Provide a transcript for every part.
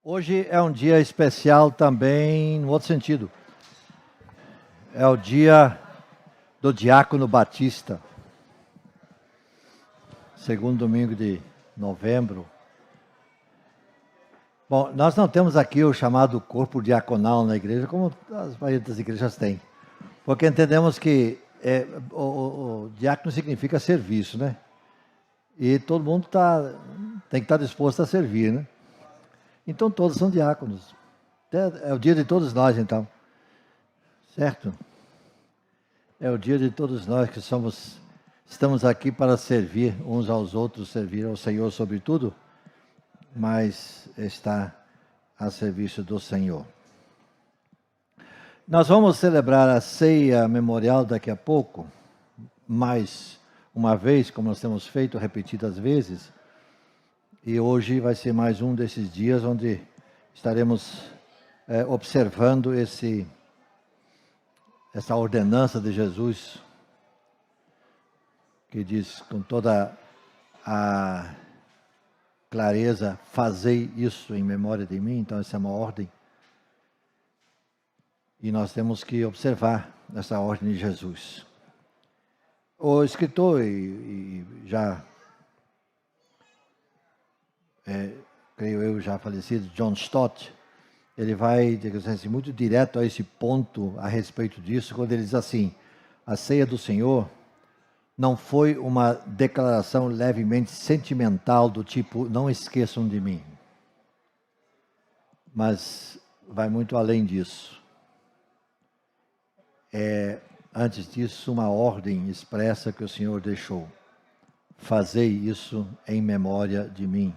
Hoje é um dia especial também, no outro sentido. É o dia do Diácono Batista. Segundo domingo de novembro. Bom, nós não temos aqui o chamado corpo diaconal na igreja, como as maioria das igrejas têm. Porque entendemos que o diácono significa serviço, né? E todo mundo tem que estar disposto a servir, né? Então todos são diáconos. É o dia de todos nós, então. Certo? É o dia de todos nós que estamos aqui para servir uns aos outros, servir ao Senhor sobretudo, mas está a serviço do Senhor. Nós vamos celebrar a ceia memorial daqui a pouco, mais uma vez, como nós temos feito repetidas vezes, e hoje vai ser mais um desses dias onde estaremos observando essa ordenança de Jesus, que diz com toda a clareza, fazei isso em memória de mim. Então essa é uma ordem. E nós temos que observar essa ordem de Jesus. O escritor, e já, creio eu, já falecido, John Stott, ele vai, digamos assim, muito direto a esse ponto a respeito disso, quando ele diz assim: a ceia do Senhor não foi uma declaração levemente sentimental do tipo, não esqueçam de mim. Mas vai muito além disso. Antes disso, uma ordem expressa que o Senhor deixou. Fazei isso em memória de mim.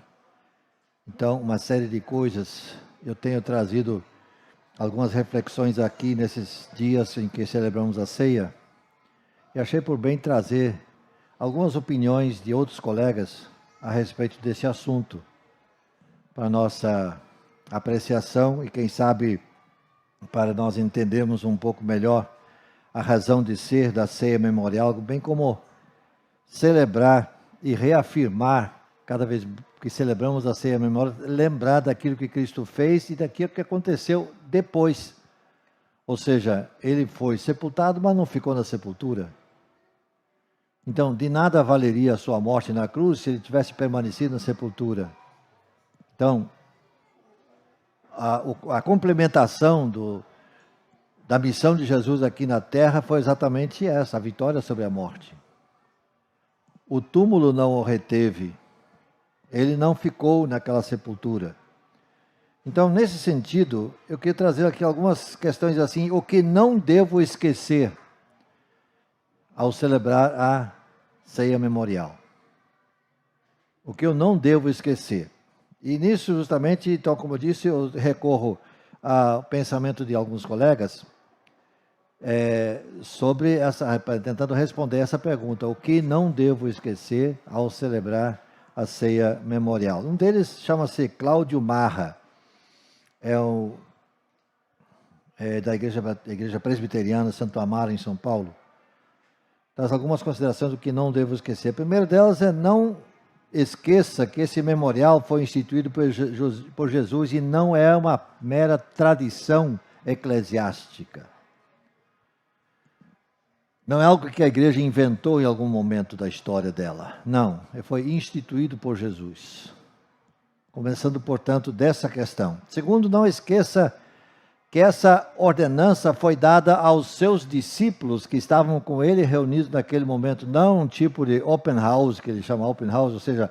Então, uma série de coisas. Eu tenho trazido algumas reflexões aqui nesses dias em que celebramos a ceia. E achei por bem trazer algumas opiniões de outros colegas a respeito desse assunto, para nossa apreciação e, quem sabe, para nós entendermos um pouco melhor a razão de ser da ceia memorial, bem como celebrar e reafirmar, cada vez que celebramos a ceia memorial, lembrar daquilo que Cristo fez e daquilo que aconteceu depois. Ou seja, ele foi sepultado, mas não ficou na sepultura. Então, de nada valeria a sua morte na cruz se ele tivesse permanecido na sepultura. Então, a complementação da missão de Jesus aqui na terra foi exatamente essa, a vitória sobre a morte. O túmulo não o reteve, ele não ficou naquela sepultura. Então, nesse sentido, eu queria trazer aqui algumas questões assim, o que não devo esquecer ao celebrar a ceia memorial. O que eu não devo esquecer. E nisso, justamente, então, como eu disse, eu recorro ao pensamento de alguns colegas tentando responder essa pergunta: o que não devo esquecer ao celebrar a ceia memorial? Um deles chama-se Cláudio Marra, da Igreja Presbiteriana Santo Amaro, em São Paulo. Traz algumas considerações do que não devo esquecer. A primeira delas é: não esqueça que esse memorial foi instituído por Jesus e não é uma mera tradição eclesiástica. Não é algo que a igreja inventou em algum momento da história dela. Não, foi instituído por Jesus. Começando, portanto, dessa questão. Segundo, não esqueça que essa ordenança foi dada aos seus discípulos que estavam com ele reunidos naquele momento. Não um tipo de open house, que ele chama open house, ou seja,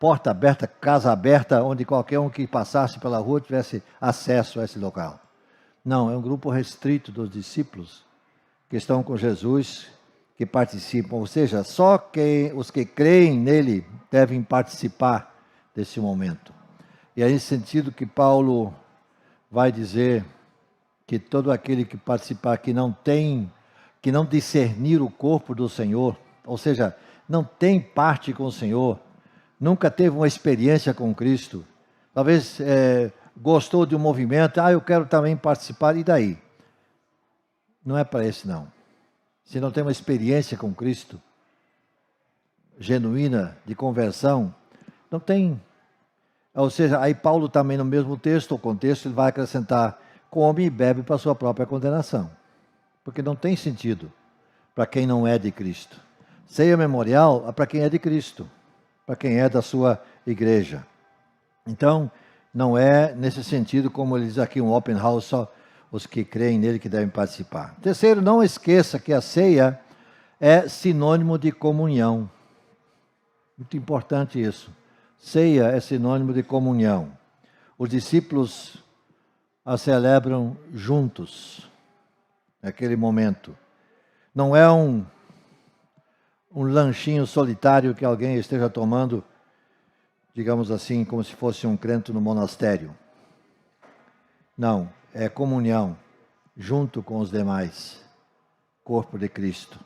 porta aberta, casa aberta, onde qualquer um que passasse pela rua tivesse acesso a esse local. Não, é um grupo restrito dos discípulos que estão com Jesus, que participam, ou seja, só os que creem nele devem participar desse momento. E é nesse sentido que Paulo vai dizer que todo aquele que participar, que não discernir o corpo do Senhor, ou seja, não tem parte com o Senhor, nunca teve uma experiência com Cristo, talvez gostou de um movimento, eu quero também participar, e daí? Não é para esse não. Se não tem uma experiência com Cristo, genuína, de conversão, não tem Ou seja, aí Paulo também no mesmo texto, o contexto, ele vai acrescentar: come e bebe para a sua própria condenação. Porque não tem sentido para quem não é de Cristo. Ceia memorial é para quem é de Cristo, para quem é da sua igreja. Então, não é nesse sentido, como ele diz aqui, um open house, só os que creem nele que devem participar. Terceiro, não esqueça que a ceia é sinônimo de comunhão. Muito importante isso. Ceia é sinônimo de comunhão. Os discípulos a celebram juntos, naquele momento. Não é um lanchinho solitário que alguém esteja tomando, digamos assim, como se fosse um crente no monastério. Não, é comunhão, junto com os demais, corpo de Cristo.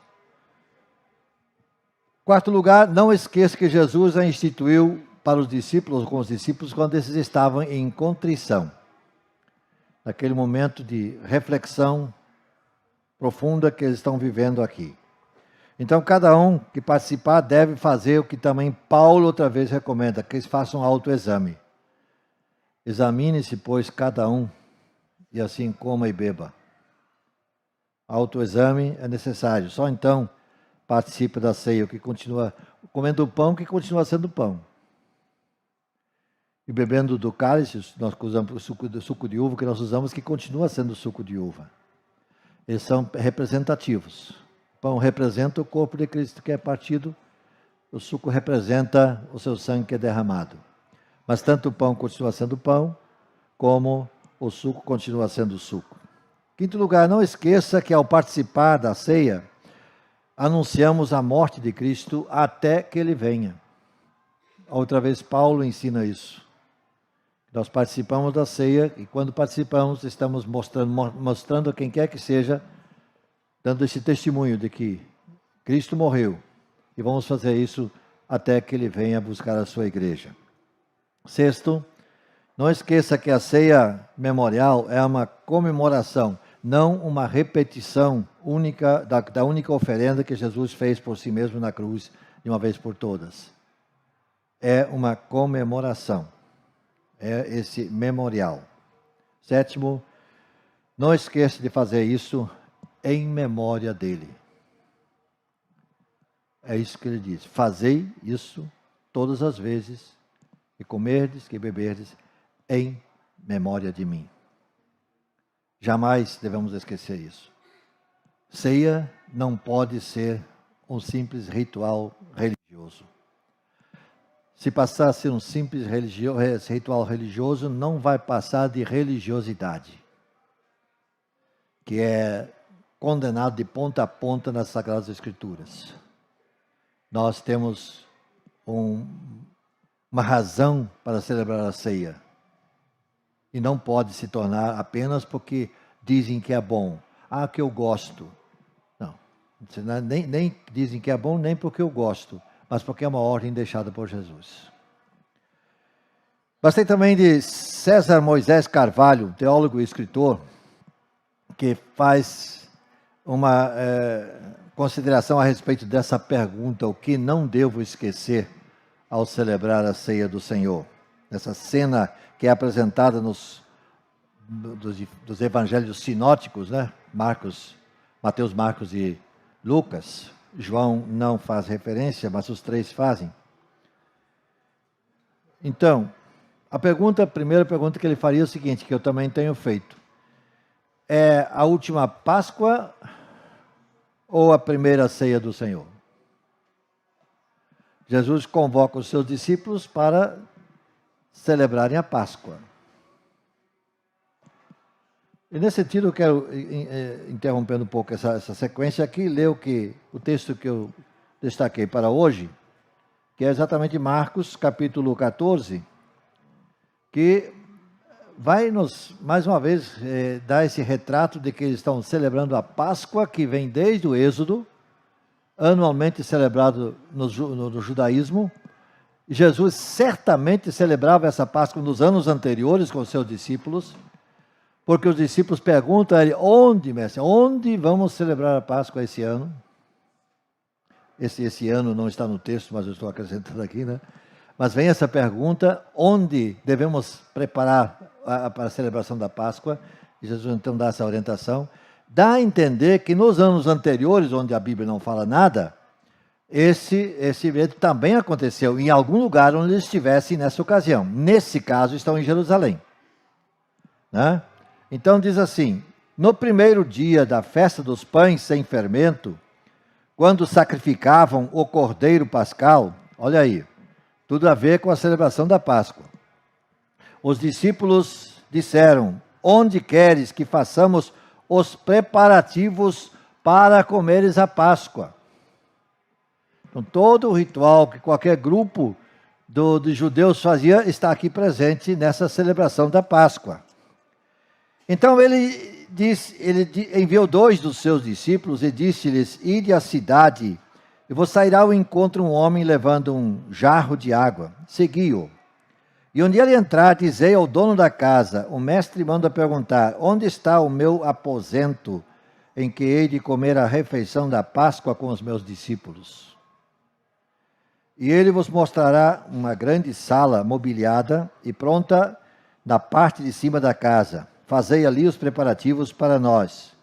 Quarto lugar, não esqueça que Jesus a instituiu para os discípulos, com os discípulos, quando esses estavam em contrição. Naquele momento de reflexão profunda que eles estão vivendo aqui. Então, cada um que participar deve fazer o que também Paulo outra vez recomenda, que eles façam autoexame. Examine-se, pois, cada um, e assim coma e beba. Autoexame é necessário, só então participe da ceia, que continua comendo o pão, que continua sendo pão. E bebendo do cálice, nós usamos o suco de uva que nós usamos, que continua sendo suco de uva. Eles são representativos. O pão representa o corpo de Cristo que é partido, o suco representa o seu sangue que é derramado. Mas tanto o pão continua sendo pão, como o suco continua sendo suco. Quinto lugar, não esqueça que ao participar da ceia, anunciamos a morte de Cristo até que Ele venha. Outra vez Paulo ensina isso. Nós participamos da ceia e quando participamos estamos mostrando a quem quer que seja, dando esse testemunho de que Cristo morreu. E vamos fazer isso até que Ele venha buscar a sua igreja. Sexto, não esqueça que a ceia memorial é uma comemoração, não uma repetição única da única oferenda que Jesus fez por si mesmo na cruz, de uma vez por todas. É uma comemoração. É esse memorial. Sétimo, não esqueça de fazer isso em memória dele. É isso que ele diz. Fazei isso todas as vezes que comerdes, que beberdes, em memória de mim. Jamais devemos esquecer isso. Ceia não pode ser um simples ritual religioso. Se passar a ser um simples ritual religioso, não vai passar de religiosidade, que é condenado de ponta a ponta nas Sagradas Escrituras. Nós temos uma razão para celebrar a ceia, e não pode se tornar apenas porque dizem que é bom. Ah, que eu gosto. Não, nem dizem que é bom, nem porque eu gosto, mas porque é uma ordem deixada por Jesus. Gostei também de César Moisés Carvalho, teólogo e escritor, que faz uma consideração a respeito dessa pergunta: o que não devo esquecer ao celebrar a ceia do Senhor? Essa cena que é apresentada dos evangelhos sinóticos, né? Mateus, Marcos e Lucas. João não faz referência, mas os três fazem. Então, a primeira pergunta que ele faria é o seguinte, que eu também tenho feito. É a última Páscoa ou a primeira ceia do Senhor? Jesus convoca os seus discípulos para celebrarem a Páscoa. E nesse sentido eu quero, interrompendo um pouco essa sequência aqui, ler o texto que eu destaquei para hoje, que é exatamente Marcos, capítulo 14, que vai nos, mais uma vez, dar esse retrato de que eles estão celebrando a Páscoa, que vem desde o Êxodo, anualmente celebrado no judaísmo. Jesus certamente celebrava essa Páscoa nos anos anteriores com os seus discípulos, porque os discípulos perguntam a ele: onde, mestre, onde vamos celebrar a Páscoa esse ano? Esse ano não está no texto, mas eu estou acrescentando aqui, né? Mas vem essa pergunta, onde devemos preparar para a celebração da Páscoa? E Jesus então dá essa orientação. Dá a entender que nos anos anteriores, onde a Bíblia não fala nada, esse evento também aconteceu em algum lugar onde eles estivessem nessa ocasião. Nesse caso, estão em Jerusalém. Né? Então diz assim, no primeiro dia da festa dos pães sem fermento, quando sacrificavam o cordeiro pascal, olha aí, tudo a ver com a celebração da Páscoa. Os discípulos disseram, onde queres que façamos os preparativos para comeres a Páscoa? Então, todo o ritual que qualquer grupo de judeus fazia está aqui presente nessa celebração da Páscoa. Então ele enviou 2 dos seus discípulos e disse-lhes, ide à cidade, e vos sairá ao encontro um homem levando um jarro de água, segui-o. E onde ele entrar, dizei ao dono da casa, o mestre manda perguntar, onde está o meu aposento, em que hei de comer a refeição da Páscoa com os meus discípulos? E ele vos mostrará uma grande sala mobiliada e pronta na parte de cima da casa. Fazei ali os preparativos para nós.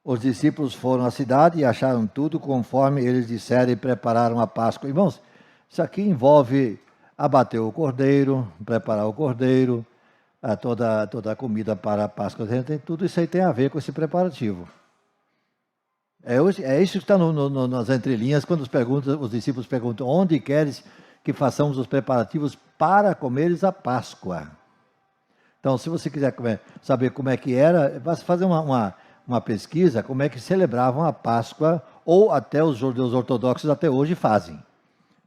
Os discípulos foram à cidade e acharam tudo conforme eles disseram e prepararam a Páscoa. Irmãos, isso aqui envolve abater o cordeiro, preparar o cordeiro, toda a comida para a Páscoa. Tudo isso aí tem a ver com esse preparativo. É isso que está nas entrelinhas, quando os discípulos perguntam, onde queres que façamos os preparativos para comeres a Páscoa? Então, se você quiser saber como é que era, basta fazer uma pesquisa, como é que celebravam a Páscoa, ou até os judeus ortodoxos até hoje fazem.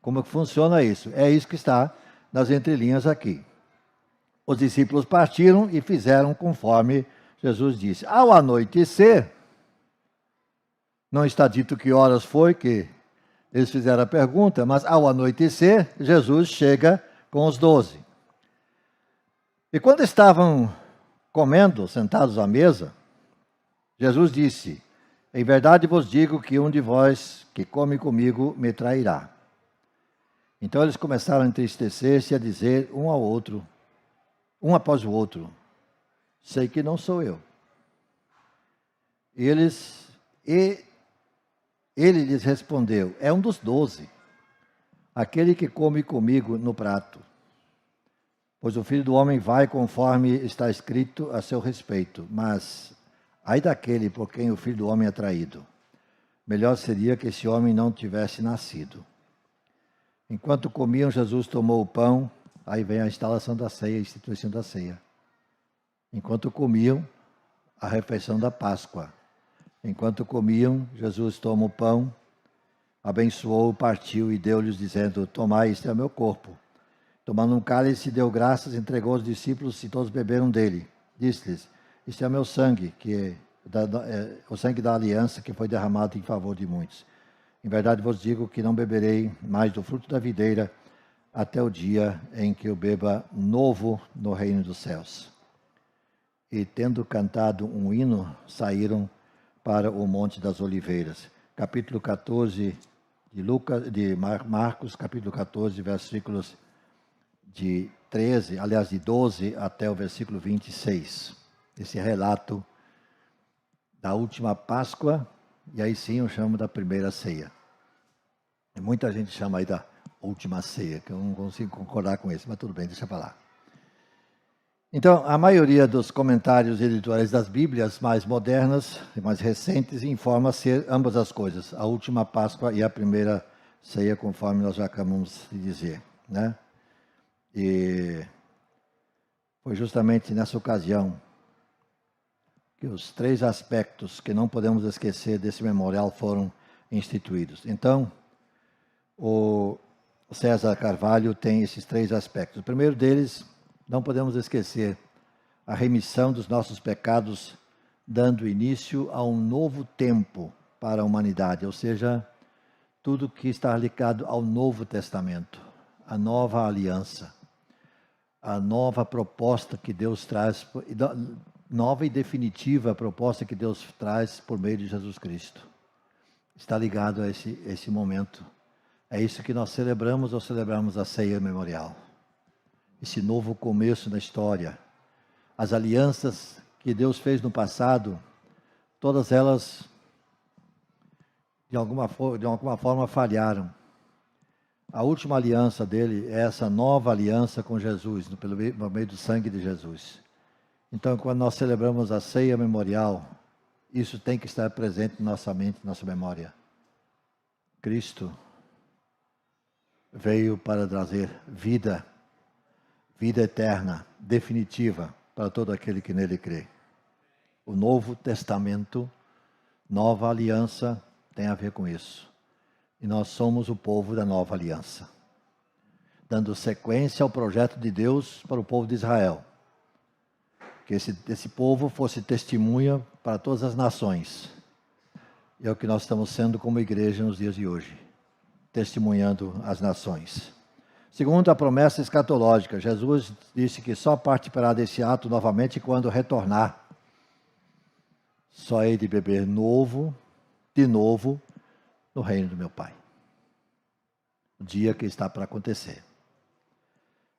Como que funciona isso? É isso que está nas entrelinhas aqui. Os discípulos partiram e fizeram conforme Jesus disse. Ao anoitecer, não está dito que horas foi que eles fizeram a pergunta, mas ao anoitecer, Jesus chega com os 12. E quando estavam comendo, sentados à mesa, Jesus disse, em verdade vos digo que um de vós que come comigo me trairá. Então eles começaram a entristecer-se e a dizer um ao outro, um após o outro, sei que não sou eu. Ele lhes respondeu, é um dos 12, aquele que come comigo no prato. Pois o Filho do Homem vai conforme está escrito a seu respeito, mas ai daquele por quem o Filho do Homem é traído. Melhor seria que esse homem não tivesse nascido. Enquanto comiam, Jesus tomou o pão, aí vem a instalação da ceia, a instituição da ceia. Enquanto comiam, a refeição da Páscoa. Enquanto comiam, Jesus toma o pão, abençoou, partiu e deu-lhes, dizendo, tomai, este é o meu corpo. Tomando um cálice, deu graças, entregou aos discípulos e todos beberam dele. Disse-lhes, este é o meu sangue, que é o sangue da aliança que foi derramado em favor de muitos. Em verdade vos digo que não beberei mais do fruto da videira até o dia em que eu beba novo no reino dos céus. E tendo cantado um hino, saíram para o Monte das Oliveiras. Capítulo 14 de Marcos, capítulo 14, versículos de 12 até o versículo 26. Esse relato da última Páscoa, e aí sim eu chamo da primeira ceia. Muita gente chama aí da última ceia, que eu não consigo concordar com isso, mas tudo bem, deixa para lá. Então, a maioria dos comentários editoriais das Bíblias mais modernas e mais recentes informa ser ambas as coisas, a última Páscoa e a primeira ceia, conforme nós já acabamos de dizer, né? E foi justamente nessa ocasião que os 3 aspectos que não podemos esquecer desse memorial foram instituídos. Então, o César Carvalho tem esses 3 aspectos. O primeiro deles, não podemos esquecer a remissão dos nossos pecados, dando início a um novo tempo para a humanidade, ou seja, tudo que está ligado ao Novo Testamento, a nova aliança, a nova proposta que Deus traz, nova e definitiva proposta que Deus traz por meio de Jesus Cristo. Está ligado a esse momento É isso que nós celebramos ao celebrarmos a ceia memorial. Esse novo começo na história. As alianças que Deus fez no passado, todas elas, de alguma forma, falharam. A última aliança dele é essa nova aliança com Jesus, por meio do sangue de Jesus. Então, quando nós celebramos a ceia memorial, isso tem que estar presente em nossa mente, em nossa memória. Cristo veio para trazer vida eterna, definitiva, para todo aquele que nele crê. O Novo Testamento, nova aliança, tem a ver com isso. E nós somos o povo da nova aliança, dando sequência ao projeto de Deus para o povo de Israel. Que esse povo fosse testemunha para todas as nações. E é o que nós estamos sendo como igreja nos dias de hoje, testemunhando as nações. Segundo a promessa escatológica, Jesus disse que só participará desse ato novamente quando retornar. Só hei de beber de novo, no reino do meu Pai. O dia que está para acontecer.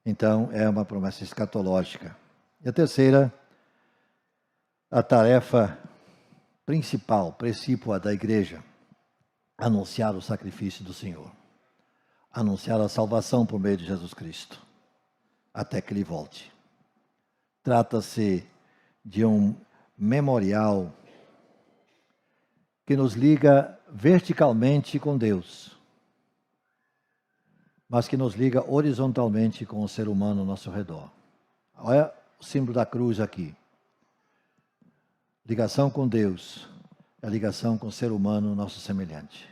Então, é uma promessa escatológica. E a terceira, a tarefa principal, principal da igreja, anunciar o sacrifício do Senhor. Anunciar a salvação por meio de Jesus Cristo, até que Ele volte. Trata-se de um memorial que nos liga verticalmente com Deus, mas que nos liga horizontalmente com o ser humano ao nosso redor. Olha o símbolo da cruz aqui. Ligação com Deus, é a ligação com o ser humano, nosso semelhante.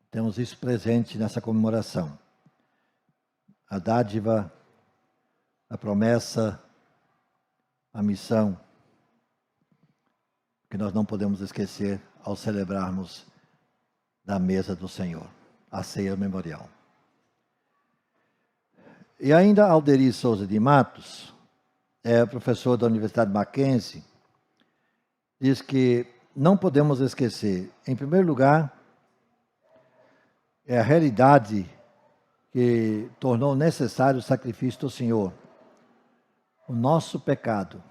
Temos isso presente nessa comemoração. A dádiva, a promessa, a missão, que nós não podemos esquecer ao celebrarmos da mesa do Senhor, a ceia memorial. E ainda Alderi Souza de Matos, professor da Universidade Mackenzie, diz que não podemos esquecer, em primeiro lugar, é a realidade que tornou necessário o sacrifício do Senhor. O nosso pecado.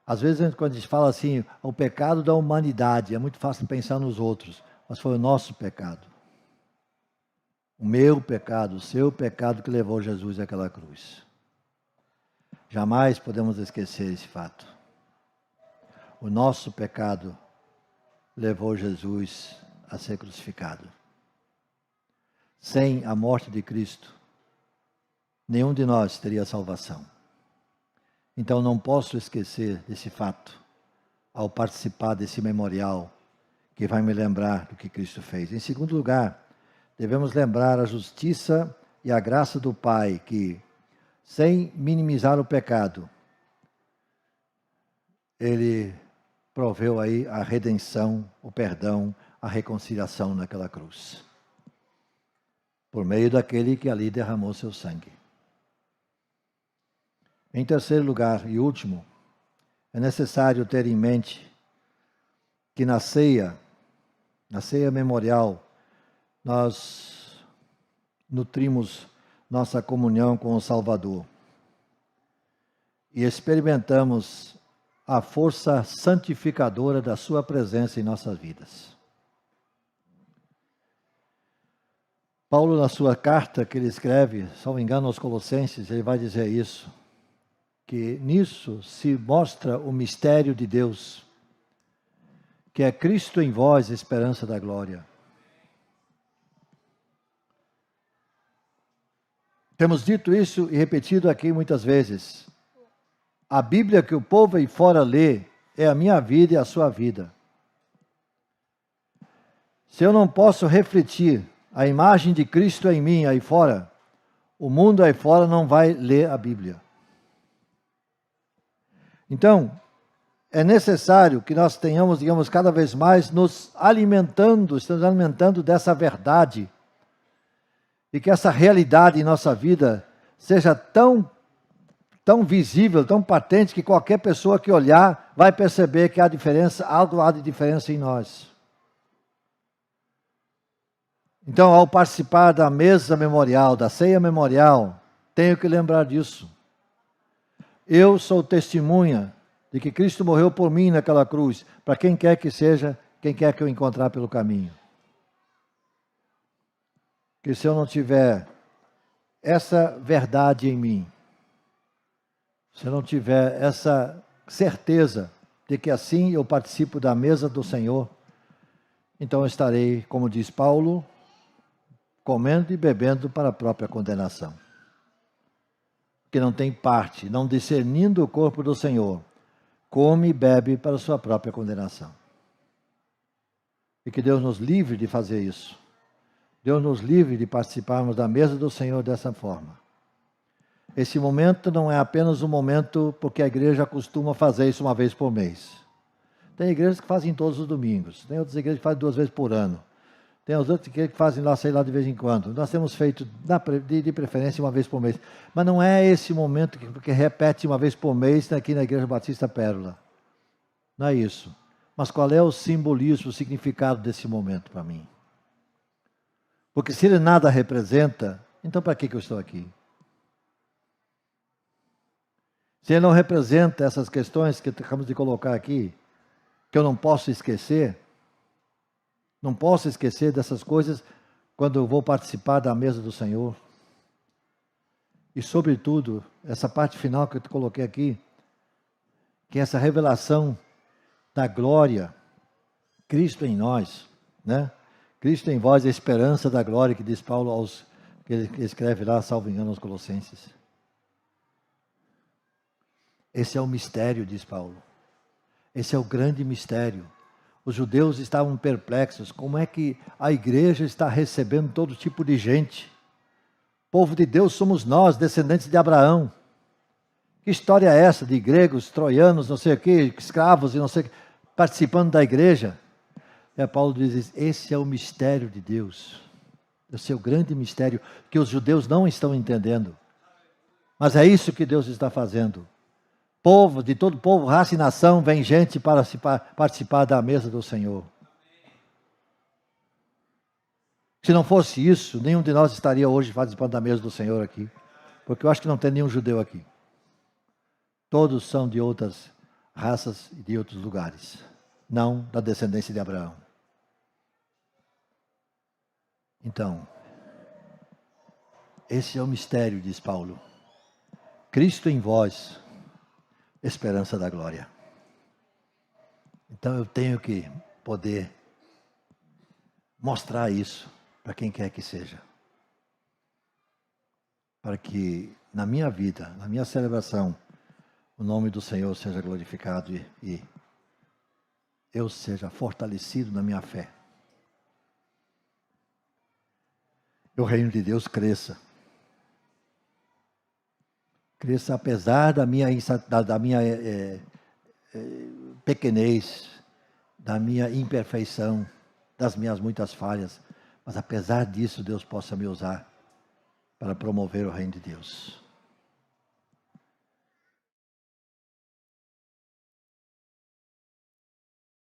Às vezes, quando a gente fala assim, o pecado da humanidade, é muito fácil pensar nos outros, mas foi o nosso pecado. O meu pecado, o seu pecado que levou Jesus àquela cruz. Jamais podemos esquecer esse fato. O nosso pecado levou Jesus a ser crucificado. Sem a morte de Cristo, nenhum de nós teria salvação. Então não posso esquecer desse fato ao participar desse memorial que vai me lembrar do que Cristo fez. Em segundo lugar, devemos lembrar a justiça e a graça do Pai que, sem minimizar o pecado, Ele proveu aí a redenção, o perdão, a reconciliação naquela cruz. Por meio daquele que ali derramou seu sangue. Em terceiro lugar e último, é necessário ter em mente que na ceia memorial, nós nutrimos nossa comunhão com o Salvador e experimentamos a força santificadora da sua presença em nossas vidas. Paulo, na sua carta que ele escreve, se não me engano, aos Colossenses, ele vai dizer isso, que nisso se mostra o mistério de Deus, que é Cristo em vós, a esperança da glória. Temos dito isso e repetido aqui muitas vezes. A Bíblia que o povo aí fora lê é a minha vida e a sua vida. Se eu não posso refletir a imagem de Cristo em mim aí fora, o mundo aí fora não vai ler a Bíblia. Então, é necessário que nós tenhamos, digamos, cada vez mais estamos alimentando dessa verdade, e que essa realidade em nossa vida seja tão visível, tão patente, que qualquer pessoa que olhar vai perceber que há diferença, algo há de diferença em nós. Então, ao participar da mesa memorial, da ceia memorial, tenho que lembrar disso. Eu sou testemunha de que Cristo morreu por mim naquela cruz, para quem quer que seja, quem quer que eu encontrar pelo caminho. Que se eu não tiver essa verdade em mim, se eu não tiver essa certeza de que assim eu participo da mesa do Senhor, então eu estarei, como diz Paulo, comendo e bebendo para a própria condenação. Que não tem parte, não discernindo o corpo do Senhor, come e bebe para a sua própria condenação. E que Deus nos livre de fazer isso. Deus nos livre de participarmos da mesa do Senhor dessa forma. Esse momento não é apenas um momento porque a igreja costuma fazer isso uma vez por mês. Tem igrejas que fazem todos os domingos, tem outras igrejas que fazem 2 vezes por ano. Tem as outras que fazem lá, sei lá, de vez em quando. Nós temos feito, de preferência, uma vez por mês. Mas não é esse momento que repete uma vez por mês aqui na Igreja Batista Pérola. Não é isso. Mas qual é o simbolismo, o significado desse momento para mim? Porque se ele nada representa, então para que eu estou aqui? Se ele não representa essas questões que acabamos de colocar aqui, que eu não posso esquecer, não posso esquecer dessas coisas quando eu vou participar da mesa do Senhor. E, sobretudo, essa parte final que eu te coloquei aqui, que é essa revelação da glória, Cristo em nós, né? Cristo em vós, a esperança da glória, que diz Paulo que ele escreve lá, salvo engano, aos Colossenses. Esse é o mistério, diz Paulo. Esse é o grande mistério. Os judeus estavam perplexos. Como é que a igreja está recebendo todo tipo de gente? Povo de Deus somos nós, descendentes de Abraão. Que história é essa de gregos, troianos, não sei o que, escravos e não sei o que, participando da igreja? Paulo diz, esse é o mistério de Deus. Esse é o grande mistério que os judeus não estão entendendo. Mas é isso que Deus está fazendo. Povo, de todo povo, raça e nação, vem gente para participar da mesa do Senhor. Se não fosse isso, nenhum de nós estaria hoje participando da mesa do Senhor aqui. Porque eu acho que não tem nenhum judeu aqui. Todos são de outras raças e de outros lugares. Não da descendência de Abraão. Então, esse é o mistério, diz Paulo. Cristo em vós, esperança da glória. Então eu tenho que poder mostrar isso para quem quer que seja. Para que na minha vida, na minha celebração, o nome do Senhor seja glorificado e eu seja fortalecido na minha fé. E o reino de Deus cresça. Cresça apesar da minha pequenez, da minha imperfeição, das minhas muitas falhas. Mas apesar disso, Deus possa me usar para promover o reino de Deus.